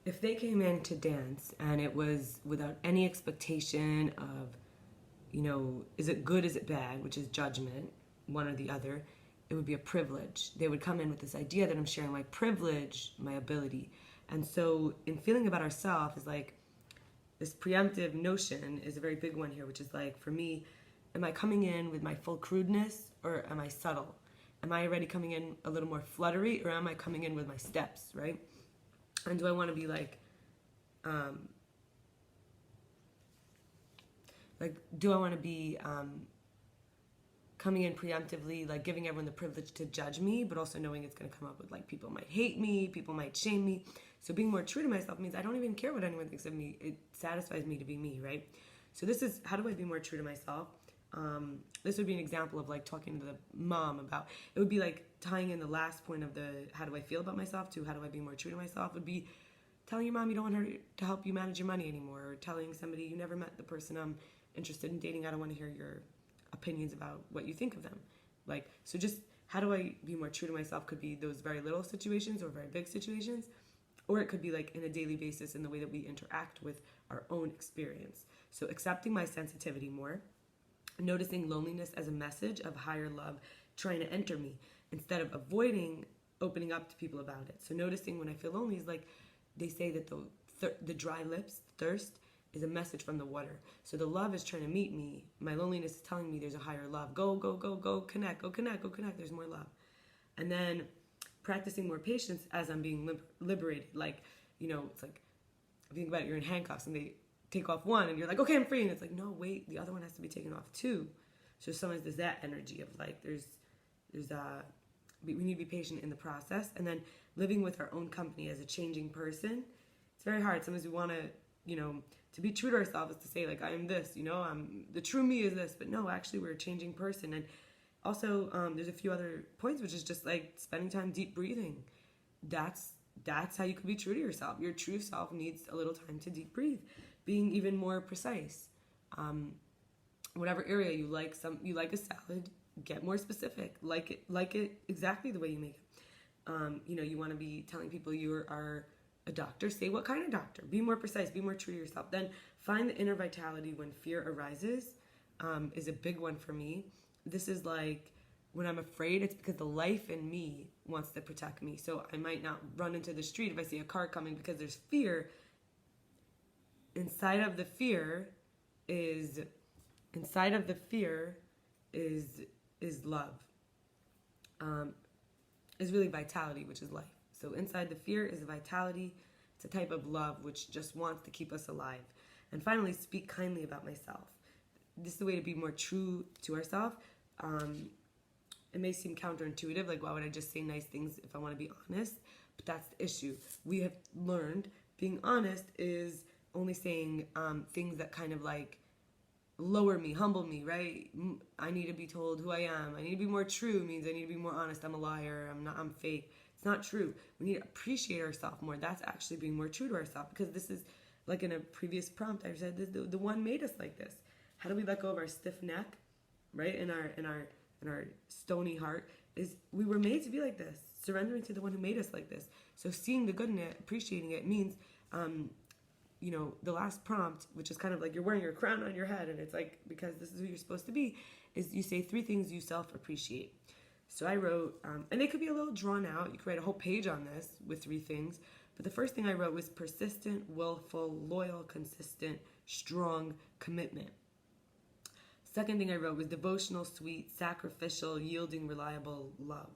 if they came in to dance and it was without any expectation of, is it good, is it bad, which is judgment, one or the other, it would be a privilege. They would come in with this idea that I'm sharing my privilege, my ability. And so in feeling about ourselves is like, this preemptive notion is a very big one here, which is like, for me, am I coming in with my full crudeness or am I subtle? Am I already coming in a little more fluttery or am I coming in with my steps, right? And do I want to be do I want to be coming in preemptively, like giving everyone the privilege to judge me, but also knowing it's going to come up with like people might hate me, people might shame me. So being more true to myself means I don't even care what anyone thinks of me. It satisfies me to be me, right? So this is, how do I be more true to myself? This would be an example of like talking to the mom about, it would be like tying in the last point of the how do I feel about myself to how do I be more true to myself would be telling your mom you don't want her to help you manage your money anymore, or telling somebody you never met the person I'm interested in dating, I don't want to hear your opinions about what you think of them. Like, so just how do I be more true to myself could be those very little situations or very big situations, or it could be like in a daily basis in the way that we interact with our own experience. So accepting my sensitivity more, noticing loneliness as a message of higher love trying to enter me instead of avoiding opening up to people about it. So noticing when I feel lonely is like, they say that the dry lips, thirst, is a message from the water. So the love is trying to meet me. My loneliness is telling me there's a higher love. Go, go, go, go, connect, go connect, go connect. There's more love. And then practicing more patience as I'm being liberated. Like, it's like, think about it, you're in handcuffs and they take off one and you're like, okay, I'm free. And it's like, no, wait, the other one has to be taken off too. So sometimes there's that energy of like, we need to be patient in the process. And then living with our own company as a changing person. It's very hard. Sometimes we want to, to be true to ourselves is to say like, I am this, I'm the true me is this, but no, actually we're a changing person. And also there's a few other points, which is just like spending time deep breathing. That's how you can be true to yourself. Your true self needs a little time to deep breathe. Being even more precise. Whatever area you like a salad, get more specific. Like it exactly the way you make it. You want to be telling people you are a doctor, say what kind of doctor. Be more precise, be more true to yourself. Then find the inner vitality when fear arises, is a big one for me. This is like, when I'm afraid, it's because the life in me wants to protect me. So I might not run into the street if I see a car coming because there's fear. Inside of the fear is love. Is really vitality, which is life. So inside the fear is a vitality. It's a type of love which just wants to keep us alive. And finally, speak kindly about myself. This is the way to be more true to ourselves. It may seem counterintuitive, like why would I just say nice things if I want to be honest? But that's the issue. We have learned being honest is only saying things that kind of like lower me, humble me, right? I need to be told who I am. I need to be more true means I need to be more honest. I'm a liar. I'm fake. It's not true. We need to appreciate ourselves more. That's actually being more true to ourselves, because this is like in a previous prompt I said the one made us like this. How do we let go of our stiff neck, right? In our stony heart is we were made to be like this, surrendering to the one who made us like this. So seeing the good in it, appreciating it means the last prompt, which is kind of like you're wearing your crown on your head, and it's like, because this is who you're supposed to be, is you say 3 things you self-appreciate. So I wrote, and they could be a little drawn out. You could write a whole page on this with 3 things. But the first thing I wrote was persistent, willful, loyal, consistent, strong commitment. Second thing I wrote was devotional, sweet, sacrificial, yielding, reliable love.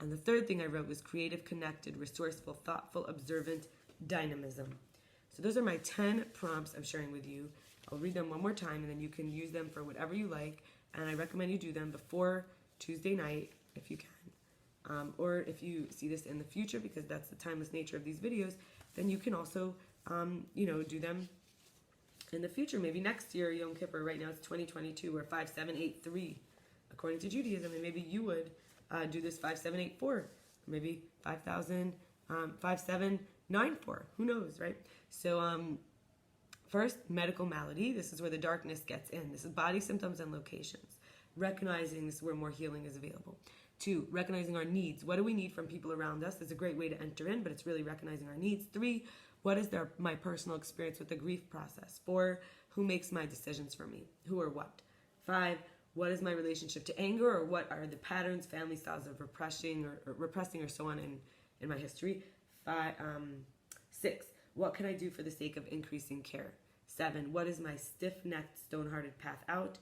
And the third thing I wrote was creative, connected, resourceful, thoughtful, observant, dynamism. So those are my 10 prompts I'm sharing with you. I'll read them one more time, and then you can use them for whatever you like. And I recommend you do them before Tuesday night if you can. Or if you see this in the future, because that's the timeless nature of these videos, then you can also, do them in the future. Maybe next year, Yom Kippur, right now it's 2022, or 5783, according to Judaism. And maybe you would do this 5784, or maybe 5794. Who knows, right? So first, medical malady. This is where the darkness gets in. This is body symptoms and locations. Recognizing this is where more healing is available. 2, recognizing our needs. What do we need from people around us? It's a great way to enter in, but it's really recognizing our needs. 3, what is my personal experience with the grief process? 4, who makes my decisions for me? Who or what? 5, what is my relationship to anger, or what are the patterns, family styles of repressing or so on in my history? 6, what can I do for the sake of increasing care? 7, what is my stiff-necked, stone-hearted path out?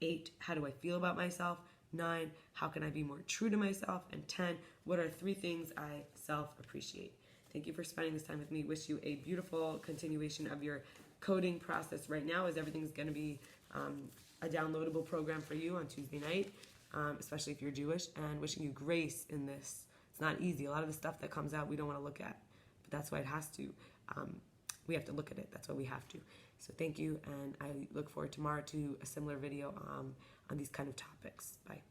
8, how do I feel about myself? 9, how can I be more true to myself? And 10, what are 3 things I self-appreciate? Thank you for spending this time with me. Wish you a beautiful continuation of your coding process right now, as everything's going to be a downloadable program for you on Tuesday night, especially if you're Jewish, and wishing you grace in this. It's not easy. A lot of the stuff that comes out we don't want to look at, but that's why it has to. We have to look at it. That's why we have to. So thank you, and I look forward tomorrow to a similar video on these kind of topics. Bye.